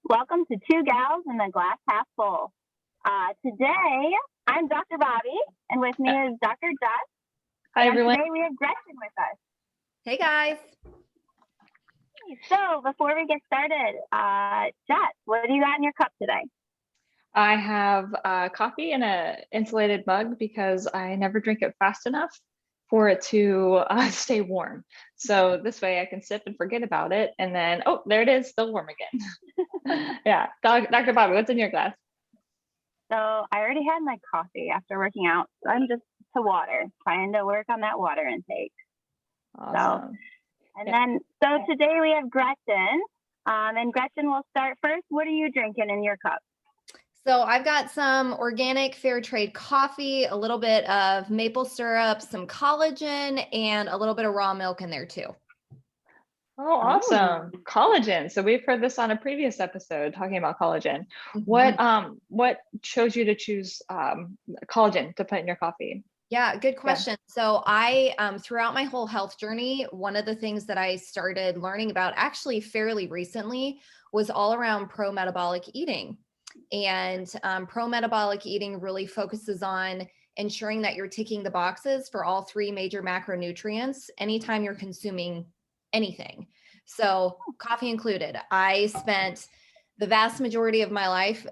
Welcome to Two Gals in the Glass Half Full. Today, I'm Dr. Bobby, and with me is Dr. Jess. Hi, and everyone. Today we have Gretchen with us. Hey, guys. So before we get started, Jess, what do you got in your cup today? I have coffee in an insulated mug because I never drink it fast enough for it to stay warm. So this way I can sip and forget about it. And then, oh, there it is, still warm again. Yeah. Dr. Bobby, what's in your glass? So I already had my coffee after working out. So I'm just to water, trying to work on that water intake. Awesome. So today we have Gretchen. And Gretchen will start first. What are you drinking in your cup? So I've got some organic fair trade coffee, a little bit of maple syrup, some collagen, and a little bit of raw milk in there too. Oh, awesome. Collagen. So we've heard this on a previous episode talking about collagen. Mm-hmm. What chose you to choose collagen to put in your coffee? Yeah, good question. Yeah. So I, throughout my whole health journey, one of the things that I started learning about actually fairly recently was all around pro-metabolic eating. And pro-metabolic eating really focuses on ensuring that you're ticking the boxes for all three major macronutrients anytime you're consuming anything. So coffee included. I spent the vast majority of my life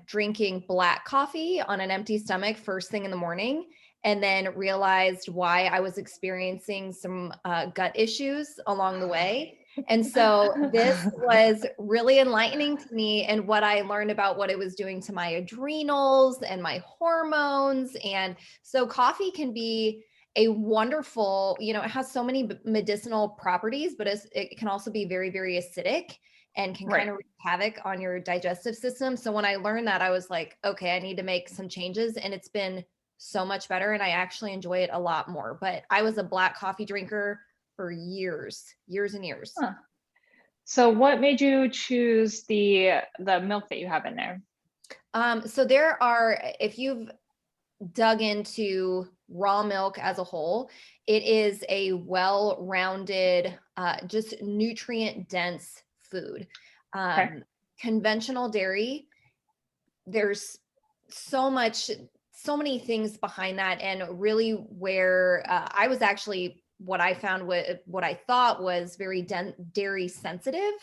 drinking black coffee on an empty stomach first thing in the morning, and then realized why I was experiencing some gut issues along the way. And so this was really enlightening to me, and what I learned about what it was doing to my adrenals and my hormones. And so coffee can be a wonderful, it has so many medicinal properties, but it can also be very, very acidic and can kind of wreak havoc on your digestive system. So when I learned that, I was like, okay, I need to make some changes, and it's been so much better. And I actually enjoy it a lot more. But I was a black coffee drinker for years and years. Huh. So what made you choose the milk that you have in there? So there are, if you've dug into raw milk as a whole, it is a well-rounded, just nutrient-dense food. Conventional dairy, there's so many things behind that. And really where I was actually, what I found, what I thought was very dairy sensitive.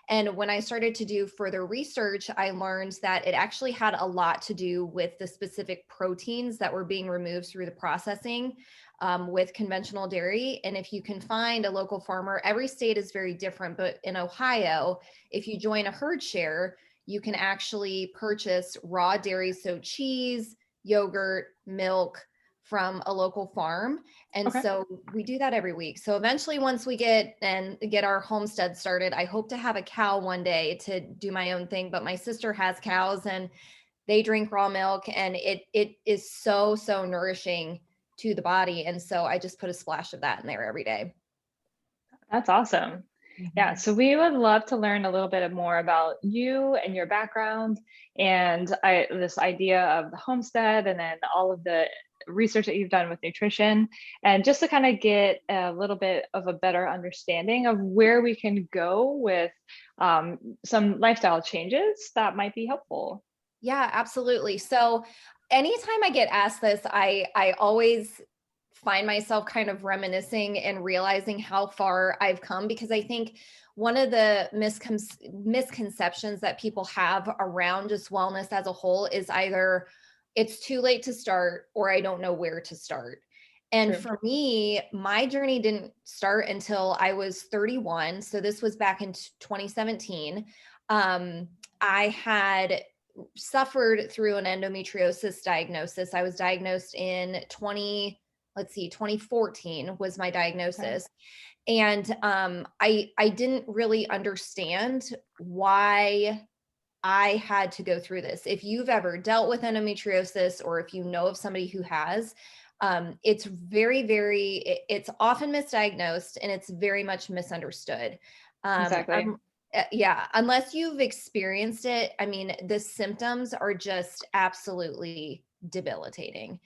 And when I started to do further research, I learned that it actually had a lot to do with the specific proteins that were being removed through the processing with conventional dairy. And if you can find a local farmer, every state is very different, but in Ohio, if you join a herd share, you can actually purchase raw dairy, so cheese, yogurt, milk from a local farm. And so we do that every week. So eventually, once we get our homestead started, I hope to have a cow one day to do my own thing. But my sister has cows and they drink raw milk, and it is so nourishing to the body. And so I just put a splash of that in there every day. That's awesome. Yeah, so we would love to learn a little bit more about you and your background, and this idea of the homestead, and then all of the research that you've done with nutrition, and just to kind of get a little bit of a better understanding of where we can go with some lifestyle changes that might be helpful. Yeah, absolutely. So anytime I get asked this, I always find myself kind of reminiscing and realizing how far I've come, because I think one of the misconceptions that people have around just wellness as a whole is either it's too late to start or I don't know where to start. And for me, my journey didn't start until I was 31. So this was back in 2017. I had suffered through an endometriosis diagnosis. I was diagnosed in 2014 was my diagnosis. And I didn't really understand why I had to go through this. If you've ever dealt with endometriosis, or if you know of somebody who has, it's it's often misdiagnosed, and it's very much misunderstood. Exactly. Yeah, unless you've experienced it, I mean, the symptoms are just absolutely debilitating.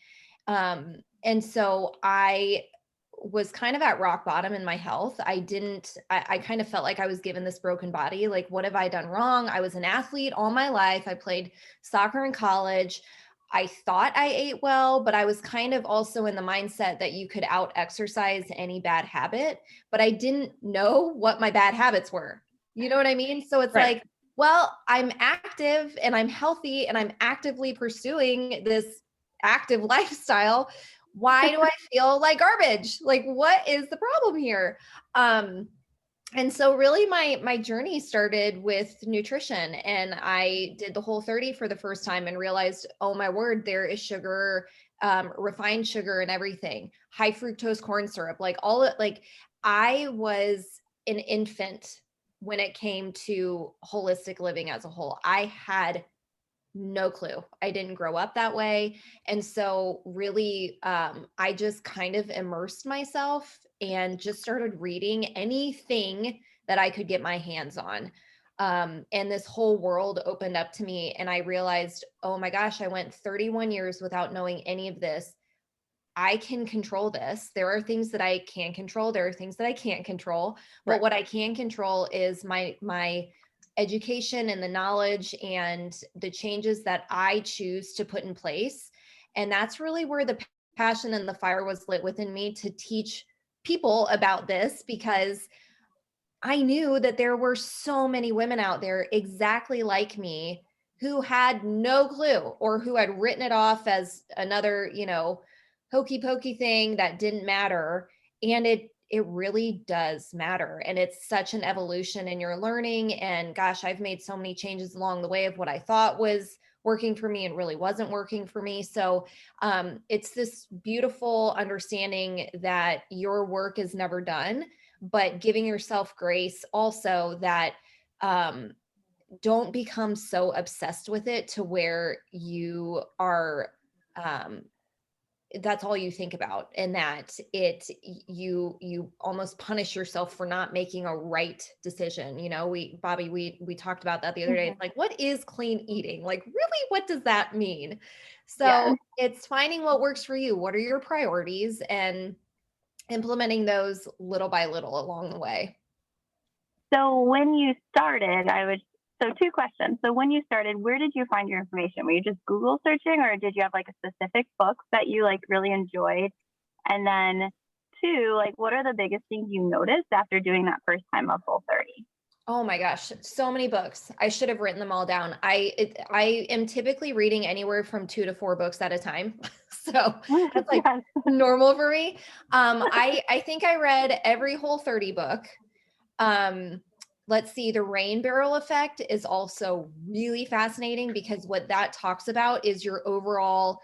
And so was kind of at rock bottom in my health. I kind of felt like I was given this broken body. Like, what have I done wrong? I was an athlete all my life. I played soccer in college. I thought I ate well, but I was kind of also in the mindset that you could out exercise any bad habit, but I didn't know what my bad habits were. You know what I mean? So it's Right. like, well, I'm active and I'm healthy and I'm actively pursuing this active lifestyle. Why do I feel like garbage? Like, what is the problem here? And so really my journey started with nutrition, and I did the Whole30 for the first time and realized, oh my word, there is sugar, refined sugar and everything, high fructose corn syrup, like all it, like I was an infant when it came to holistic living as a whole. I had no clue. I didn't grow up that way. And so really, I just kind of immersed myself and just started reading anything that I could get my hands on. And this whole world opened up to me, and I realized, oh my gosh, I went 31 years without knowing any of this. I can control this. There are things that I can control. There are things that I can't control. But Right. what I can control is my education and the knowledge and the changes that I choose to put in place. And that's really where the passion and the fire was lit within me to teach people about this, because I knew that there were so many women out there exactly like me who had no clue, or who had written it off as another, hokey pokey thing that didn't matter. And it really does matter. And it's such an evolution in your learning. And gosh, I've made so many changes along the way of what I thought was working for me and really wasn't working for me. So it's this beautiful understanding that your work is never done, but giving yourself grace also that don't become so obsessed with it to where you are that's all you think about, and that you almost punish yourself for not making a right decision. We talked about that the other day. It's like, what is clean eating? Like, really, what does that mean? Yeah. So it's finding what works for you. What are your priorities, and implementing those little by little along the way. So when you started, so two questions. So when you started, where did you find your information? Were you just Google searching, or did you have like a specific book that you like really enjoyed? And then two, like what are the biggest things you noticed after doing that first time of Whole30? Oh my gosh, so many books. I should have written them all down. I am typically reading anywhere from 2 to 4 books at a time. So that's like Yes. normal for me. I think I read every Whole30 book. Let's see, the rain barrel effect is also really fascinating, because what that talks about is your overall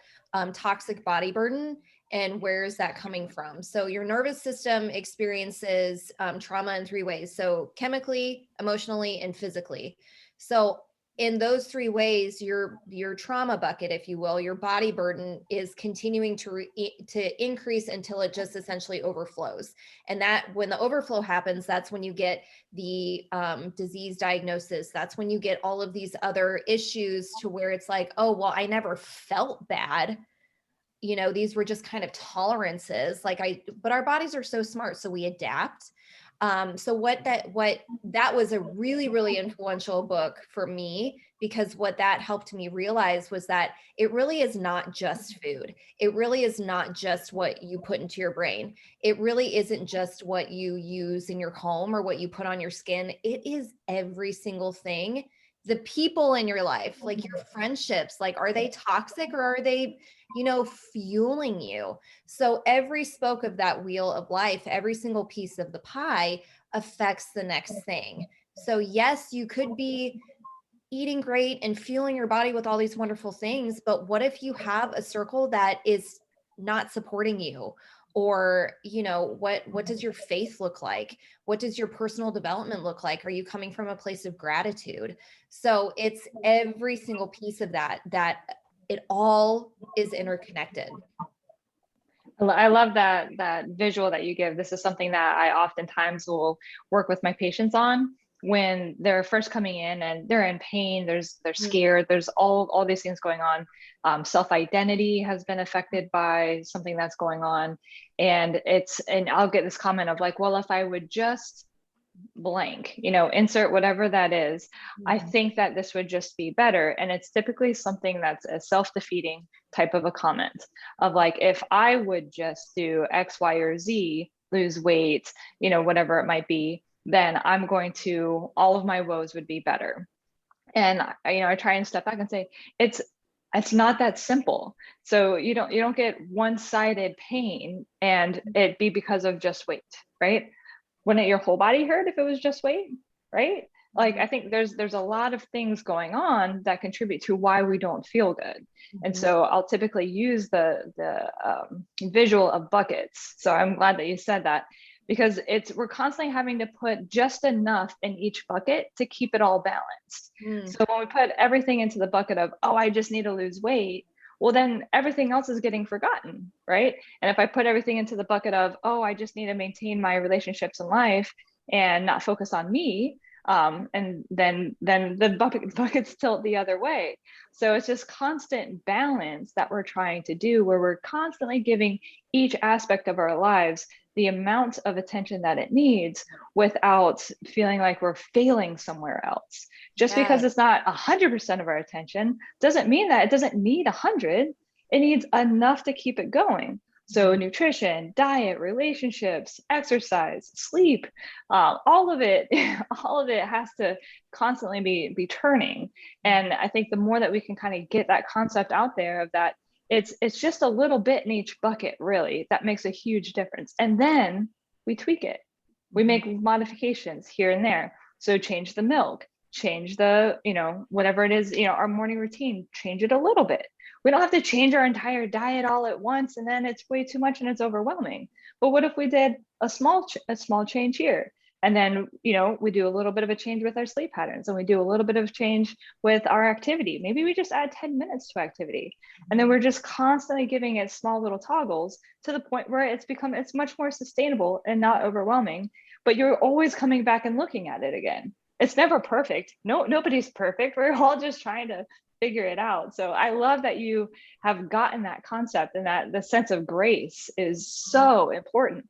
toxic body burden, and where is that coming from. So your nervous system experiences trauma in 3 ways: so chemically, emotionally, and physically. So in those 3 ways, your trauma bucket, if you will, your body burden is continuing to increase until it just essentially overflows. And that, when the overflow happens, that's when you get the disease diagnosis. That's when you get all of these other issues, to where it's like, oh, well, I never felt bad. These were just kind of tolerances. But our bodies are so smart, so we adapt. So what that was a really, really influential book for me, because what that helped me realize was that it really is not just food. It really is not just what you put into your brain. It really isn't just what you use in your home or what you put on your skin. It is every single thing. The people in your life, like your friendships, like, are they toxic, or are they, fueling you? So every spoke of that wheel of life, every single piece of the pie affects the next thing. So yes, you could be eating great and fueling your body with all these wonderful things, but what if you have a circle that is not supporting you? Or, what does your faith look like? What does your personal development look like? Are you coming from a place of gratitude? So it's every single piece of that it all is interconnected. I love that visual that you give. This is something that I oftentimes will work with my patients on. when they're first coming in and they're in pain, they're scared, there's all these things going on. Self-identity has been affected by something that's going on. And I'll get this comment of like, well, if I would just blank, insert whatever that is, I think that this would just be better. And it's typically something that's a self-defeating type of a comment of like, if I would just do X, Y, or Z, lose weight, whatever it might be, then all of my woes would be better. And I try and step back and say, it's not that simple. So you don't get one-sided pain and it be because of just weight, right? Wouldn't your whole body hurt if it was just weight, right? Like, I think there's a lot of things going on that contribute to why we don't feel good. And so I'll typically use the visual of buckets. So I'm glad that you said that, because we're constantly having to put just enough in each bucket to keep it all balanced. So when we put everything into the bucket of, oh, I just need to lose weight, well, then everything else is getting forgotten, right? And if I put everything into the bucket of, oh, I just need to maintain my relationships in life and not focus on me, and then the buckets tilt the other way. So it's just constant balance that we're trying to do, where we're constantly giving each aspect of our lives the amount of attention that it needs without feeling like we're failing somewhere else. Just because it's not 100% of our attention doesn't mean that it doesn't need 100. It needs enough to keep it going. So nutrition, diet, relationships, exercise, sleep, all of it has to constantly be turning. And I think the more that we can kind of get that concept out there of that, it's just a little bit in each bucket, really, that makes a huge difference. And then we tweak it. We make modifications here and there. So change the milk, change the, whatever it is, our morning routine, change it a little bit. We don't have to change our entire diet all at once, and then it's way too much and it's overwhelming. But what if we did a small change here? And then, we do a little bit of a change with our sleep patterns, and we do a little bit of change with our activity. Maybe we just add 10 minutes to activity. And then we're just constantly giving it small little toggles to the point where it's much more sustainable and not overwhelming, but you're always coming back and looking at it again. It's never perfect. Nobody's perfect. We're all just trying to figure it out. So I love that you have gotten that concept, and that the sense of grace is so important.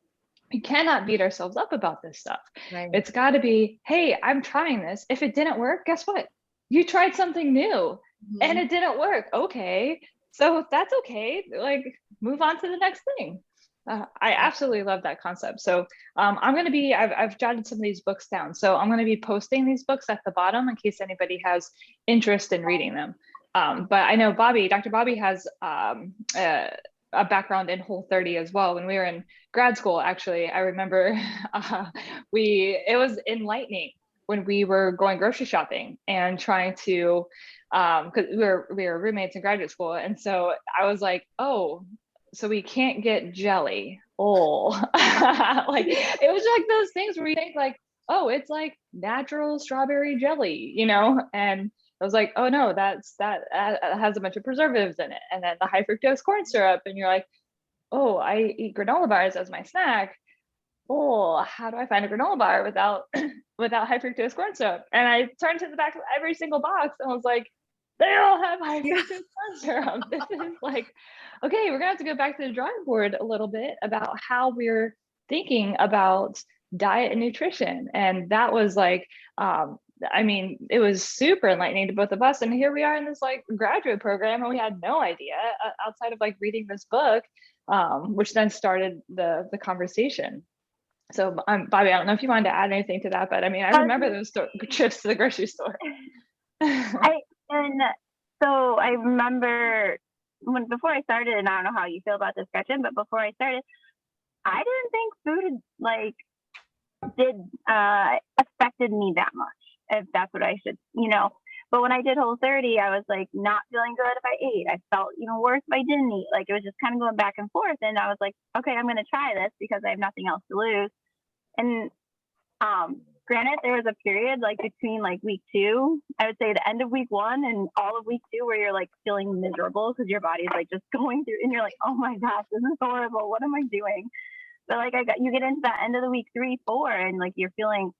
We cannot beat ourselves up about this stuff. Right. It's got to be, hey, I'm trying this. If it didn't work, guess what? You tried something new and it didn't work. Okay. So that's okay. Like, move on to the next thing. I absolutely love that concept. So I'm going to be, I've jotted some of these books down. So I'm going to be posting these books at the bottom in case anybody has interest in reading them. But I know Dr. Bobby has a background in Whole30 as well. When we were in grad school, actually, I remember it was enlightening when we were going grocery shopping and trying to, because we were roommates in graduate school. And so I was like, oh, so we can't get jelly. Oh, like, it was like those things where you think like, oh, it's like natural strawberry jelly, and I was like, oh no, that has a bunch of preservatives in it. And then the high fructose corn syrup. And you're like, oh, I eat granola bars as my snack. Oh, how do I find a granola bar without high fructose corn syrup? And I turned to the back of every single box and was like, they all have high fructose corn syrup. This is like, okay, we're gonna have to go back to the drawing board a little bit about how we're thinking about diet and nutrition. And that was like, it was super enlightening to both of us. And here we are in this like graduate program, and we had no idea outside of like reading this book, which then started the conversation. So Bobby, I don't know if you wanted to add anything to that, but I remember those trips to the grocery store. So I remember before I started, and I don't know how you feel about this, Gretchen, but before I started, I didn't think food affected me that much, if that's what I should, But when I did Whole30, I was like not feeling good if I ate. I felt even worse if I didn't eat. Like, it was just kind of going back and forth. And I was like, okay, I'm going to try this because I have nothing else to lose. And granted, there was a period like between like week 2, I would say the end of week 1 and all of week 2, where you're like feeling miserable because your body's like just going through, and you're like, oh my gosh, this is horrible. What am I doing? But like you get into that end of the week 3, 4, and like you're feeling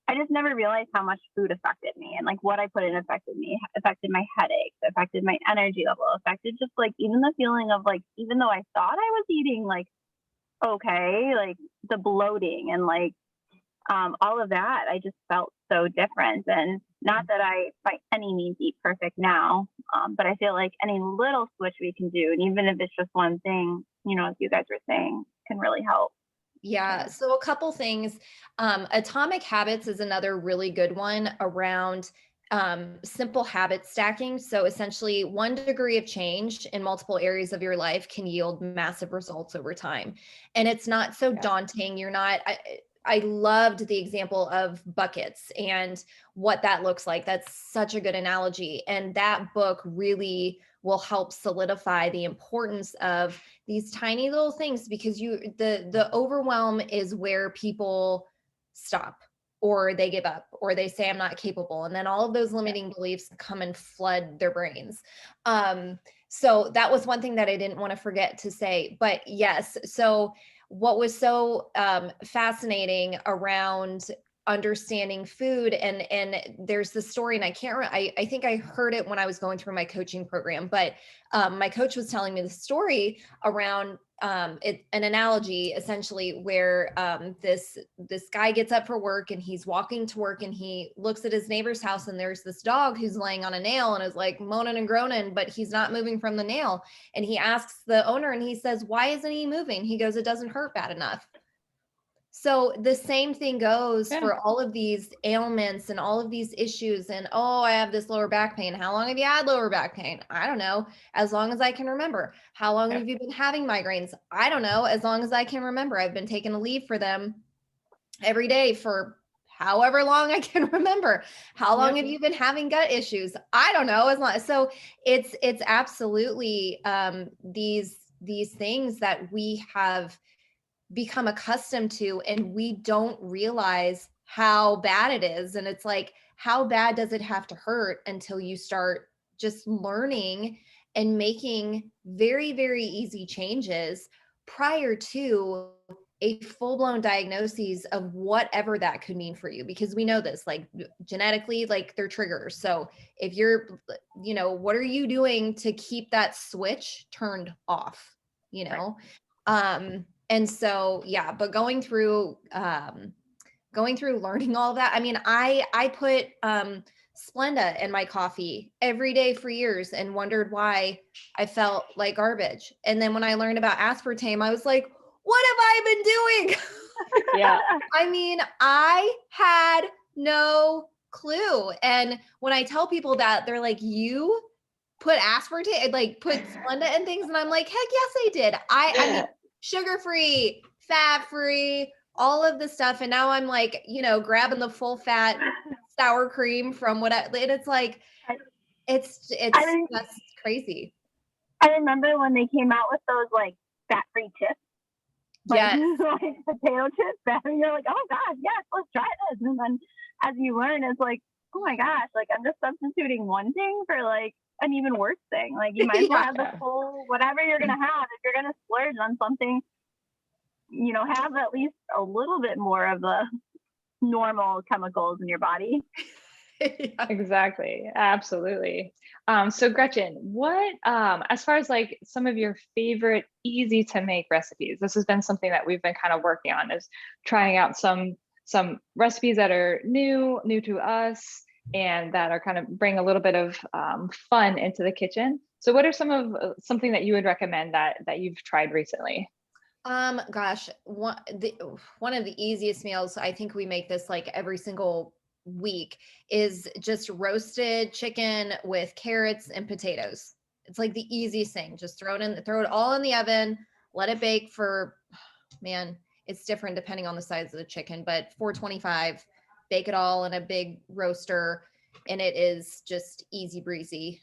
I just never realized how much food affected me, and like what I put in affected me, affected my headaches, affected my energy level, affected just like even the feeling of like, even though I thought I was eating like okay, like the bloating and like all of that, I just felt so different. And not that I by any means eat perfect now, but I feel like any little switch we can do, and even if it's just one thing, you know, as you guys were saying, can really help. Yeah. So a couple things. Atomic Habits is another really good one around simple habit stacking. So essentially, 1 degree of change in multiple areas of your life can yield massive results over time. And it's not so Yeah. daunting. You're not, I loved the example of buckets and what that looks like. That's such a good analogy. And that book really will help solidify the importance of these tiny little things, because the overwhelm is where people stop, or they give up, or they say I'm not capable, and then all of those limiting beliefs come and flood their brains. So that was one thing that I didn't want to forget to say. But yes, so what was so fascinating around understanding food, and there's the story, and I can't remember, I think I heard it when I was going through my coaching program, but my coach was telling me the story around an analogy essentially where this guy gets up for work, and he's walking to work, and he looks at his neighbor's house, and there's this dog who's laying on a nail and is like moaning and groaning, but he's not moving from the nail. And he asks the owner, and he says, "Why isn't he moving?" He goes, "It doesn't hurt bad enough." So the same thing goes Yeah. for all of these ailments and all of these issues. And, oh, I have this lower back pain. How long have you had lower back pain? I don't know. As long as I can remember. How long Yeah. have you been having migraines? I don't know. As long as I can remember. I've been taking a leave for them every day for however long I can remember. How long have you been having gut issues? I don't know. As long, so it's absolutely these things that we have become accustomed to, and we don't realize how bad it is. And it's like, how bad does it have to hurt until you start just learning and making very, very easy changes prior to a full-blown diagnosis of whatever that could mean for you? Because we know this, like genetically, like they're triggers. So if you're, what are you doing to keep that switch turned off, and so, yeah, but going through learning all of that. I mean, I put Splenda in my coffee every day for years and wondered why I felt like garbage. And then when I learned about aspartame, I was like, what have I been doing? Yeah. I mean, I had no clue. And when I tell people that, they're like, you put aspartame, like put Splenda and things. And I'm like, heck yes, I did. I mean, sugar-free, fat-free, all of the stuff. And now I'm like, grabbing the full fat sour cream from what and it's like, it's I just crazy. I remember when they came out with those like fat-free chips, like, Yes. like potato chips, and you're like, oh gosh, yes, let's try this. And then as you learn, it's like, oh my gosh, like I'm just substituting one thing for like an even worse thing. Like you might as well have the full whatever you're gonna have. If you're gonna splurge on something, have at least a little bit more of the normal chemicals in your body. Yeah. Exactly. Absolutely. So Gretchen, what, as far as like some of your favorite easy to make recipes, this has been something that we've been kind of working on, is trying out some recipes that are new to us and that are kind of bring a little bit of fun into the kitchen. So what are something that you would recommend that you've tried recently? Gosh, one of the easiest meals, I think we make this like every single week, is just roasted chicken with carrots and potatoes. It's like the easiest thing. Just throw it all in the oven, let it bake for, man, it's different depending on the size of the chicken, but 425, bake it all in a big roaster, and it is just easy breezy.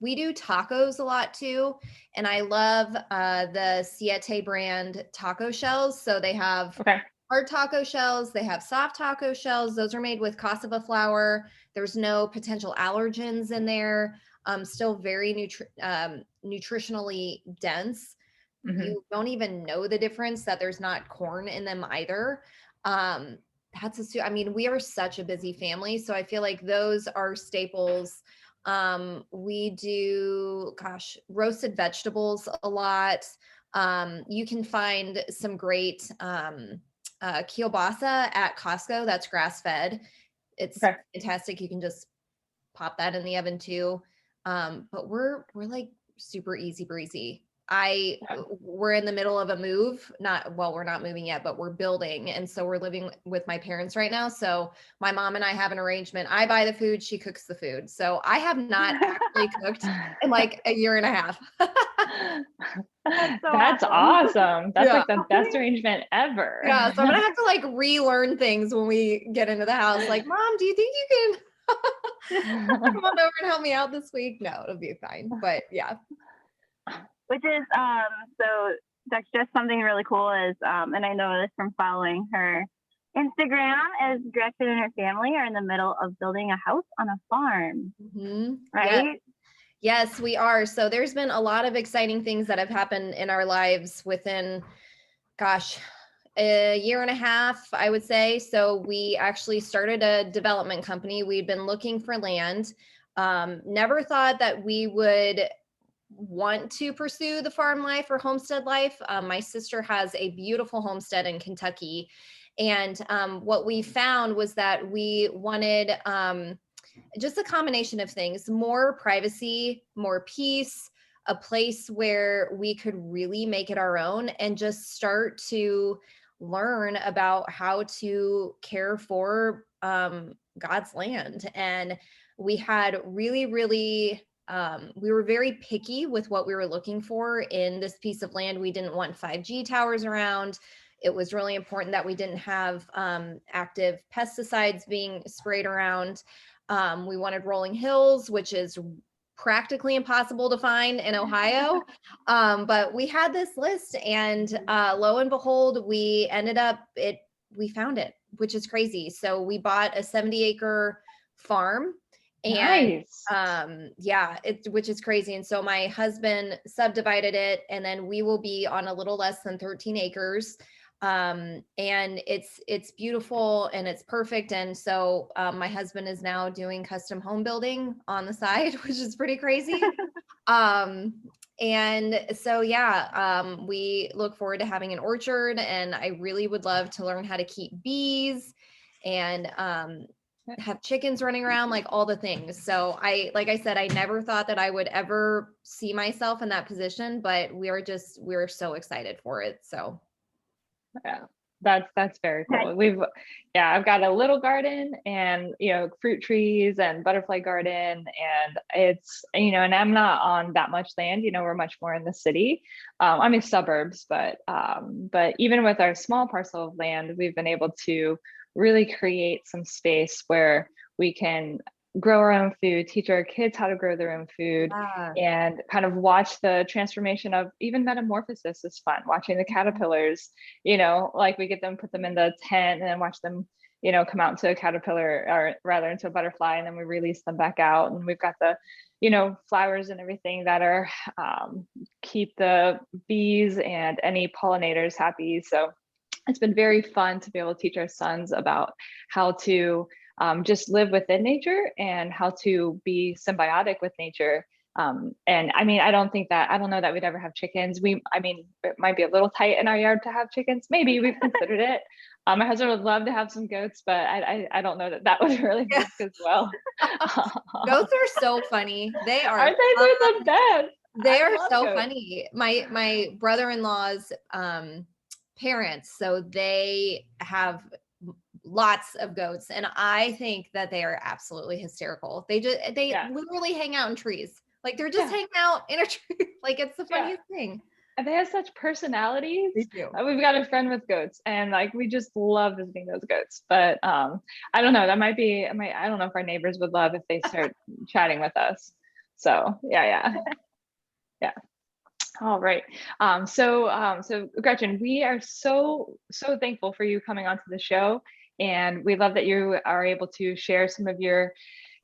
We do tacos a lot too, and I love the Siete brand taco shells. So they have hard taco shells, they have soft taco shells. Those are made with cassava flour. There's no potential allergens in there. Still very nutritionally dense. Mm-hmm. You don't even know the difference that there's not corn in them either. I mean, we are such a busy family, so I feel like those are staples. We do, gosh, roasted vegetables a lot. You can find some great kielbasa at Costco. That's grass fed. It's Okay. fantastic. You can just pop that in the oven too. But we're like super easy breezy. Yeah. We're in the middle of a move. We're not moving yet, but we're building. And so we're living with my parents right now. So my mom and I have an arrangement. I buy the food, she cooks the food. So I have not actually cooked in like a year and a half. That's so That's awesome. That's Yeah. like the best arrangement ever. Yeah. So I'm gonna have to like relearn things when we get into the house. Like, Mom, do you think you can come on over and help me out this week? No, it'll be fine. But yeah. Which is so that's just something really cool is and I know this from following her Instagram, is Gretchen and her family are in the middle of building a house on a farm, Mm-hmm. right? Yes, we are. So there's been a lot of exciting things that have happened in our lives within, gosh, a year and a half, I would say. So we actually started a development company. We'd been looking for land. Never thought that we would want to pursue the farm life or homestead life. My sister has a beautiful homestead in Kentucky. And what we found was that we wanted just a combination of things, more privacy, more peace, a place where we could really make it our own and just start to learn about how to care for God's land. And we had we were very picky with what we were looking for in this piece of land. We didn't want 5G towers around. It was really important that we didn't have active pesticides being sprayed around. We wanted rolling hills, which is practically impossible to find in Ohio. But we had this list, and lo and behold, we found it, which is crazy. So we bought a 70-acre farm. And Nice. which is crazy. And so my husband subdivided it, and then we will be on a little less than 13 acres. And it's beautiful and it's perfect. And so my husband is now doing custom home building on the side, which is pretty crazy. And so we look forward to having an orchard, and I really would love to learn how to keep bees and have chickens running around, like all the things. So like I said, I never thought that I would ever see myself in that position, but we're so excited for it. So Yeah, that's very cool. I've got a little garden and, fruit trees and butterfly garden, and it's, and I'm not on that much land, we're much more in the city. I'm in suburbs, but even with our small parcel of land, we've been able to really create some space where we can grow our own food, teach our kids how to grow their own food, and kind of watch the transformation of even metamorphosis is fun. Watching the caterpillars, like we get them, put them in the tent and then watch them, come out into a caterpillar, or rather into a butterfly, and then we release them back out. And we've got the, flowers and everything that are keep the bees and any pollinators happy. So it's been very fun to be able to teach our sons about how to just live within nature and how to be symbiotic with nature. And I mean, I don't know that we'd ever have chickens. It might be a little tight in our yard to have chickens. Maybe we've considered it. My husband would love to have some goats, but I don't know that would really work as well. Goats are so funny. They are. Aren't they? They're the best. They are so funny. My brother-in-law's parents, so they have lots of goats, and I think that they are absolutely hysterical. They literally hang out in trees. Like they're just hanging out in a tree. Like it's the funniest thing. And they have such personalities. They do. We've got a friend with goats, and like we just love visiting those goats. But I don't know. That might be. I don't know if our neighbors would love if they start chatting with us. So yeah. All right. So Gretchen, we are so thankful for you coming onto the show, and we love that you are able to share some of your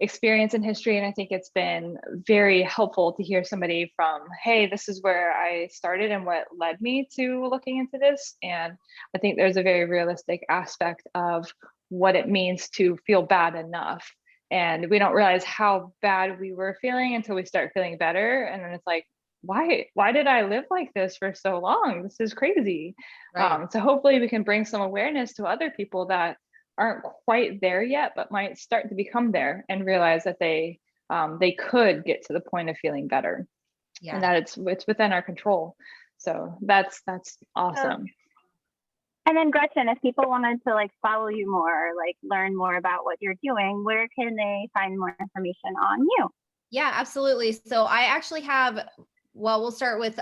experience in history. And I think it's been very helpful to hear somebody from, hey, this is where I started and what led me to looking into this. And I think there's a very realistic aspect of what it means to feel bad enough. And we don't realize how bad we were feeling until we start feeling better. And then it's like, why did I live like this for so long? This is crazy. Right. So hopefully we can bring some awareness to other people that aren't quite there yet, but might start to become there and realize that they could get to the point of feeling better, and that it's within our control. So that's awesome. And then Gretchen, if people wanted to like follow you more, like learn more about what you're doing, where can they find more information on you? Yeah, absolutely. So I actually have, well, we'll start with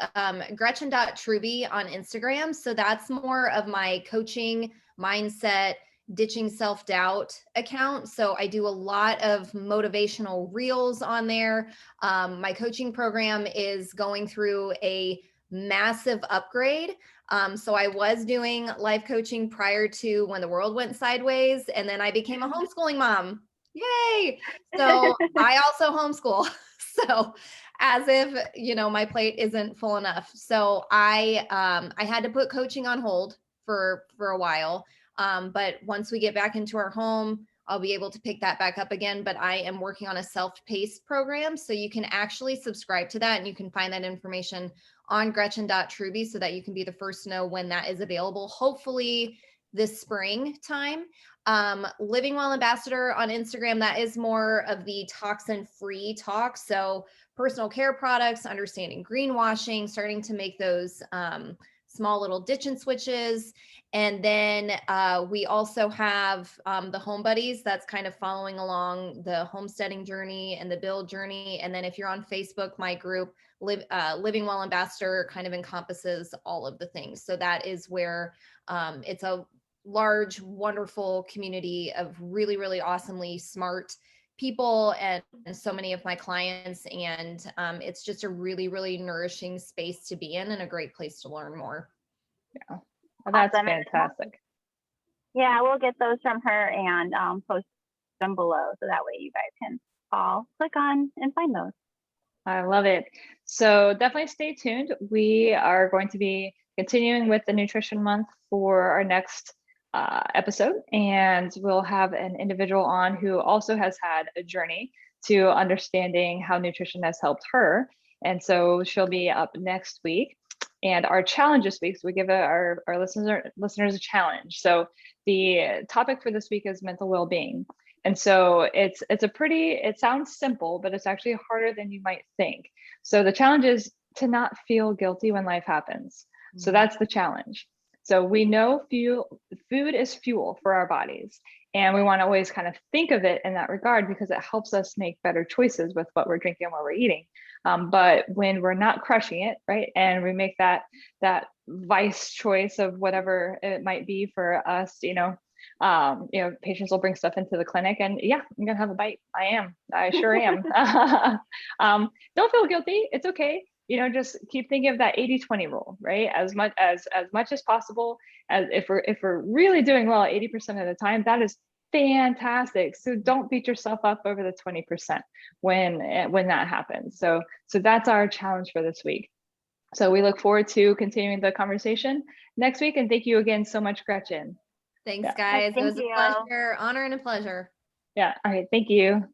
Gretchen.Trubee on Instagram. So that's more of my coaching, mindset, ditching self-doubt account. So I do a lot of motivational reels on there. My coaching program is going through a massive upgrade. So I was doing life coaching prior to when the world went sideways, and then I became a homeschooling mom. Yay. So I also homeschool. So as if, my plate isn't full enough. So I had to put coaching on hold for a while. But once we get back into our home, I'll be able to pick that back up again. But I am working on a self-paced program. So you can actually subscribe to that, and you can find that information on Gretchen.Trubee so that you can be the first to know when that is available. Hopefully this spring time. Living Well Ambassador on Instagram, that is more of the toxin-free talk. So personal care products, understanding greenwashing, starting to make those small little ditch and switches. And then we also have the Home Buddies, that's kind of following along the homesteading journey and the build journey. And then if you're on Facebook, my group, Living Well Ambassador, kind of encompasses all of the things. So that is where it's a large, wonderful community of really, really awesomely smart people and so many of my clients. And it's just a really, really nourishing space to be in and a great place to learn more. Yeah, well, that's Awesome. fantastic. Yeah, we'll get those from her and post them below, so that way you guys can all click on and find those. I love it. So definitely stay tuned. We are going to be continuing with the Nutrition Month for our next episode, and we'll have an individual on who also has had a journey to understanding how nutrition has helped her. And so she'll be up next week. And our challenge this week, so we give our listeners a challenge. So the topic for this week is mental well-being. And so it sounds simple, but it's actually harder than you might think. So the challenge is to not feel guilty when life happens. So that's the challenge. So we know food is fuel for our bodies, and we want to always kind of think of it in that regard because it helps us make better choices with what we're drinking and what we're eating. But when we're not crushing it, right, and we make that vice choice of whatever it might be for us, patients will bring stuff into the clinic, and yeah, I'm gonna have a bite. I sure am. Don't feel guilty. It's okay. Just keep thinking of that 80-20 rule, right? As much as possible, as if we're really doing well 80% of the time, that is fantastic. So don't beat yourself up over the 20% when that happens. So that's our challenge for this week. So we look forward to continuing the conversation next week. And thank you again so much, Gretchen. Thanks, guys. Thank it was you. a pleasure, honor, and a pleasure. Yeah. All right. Thank you.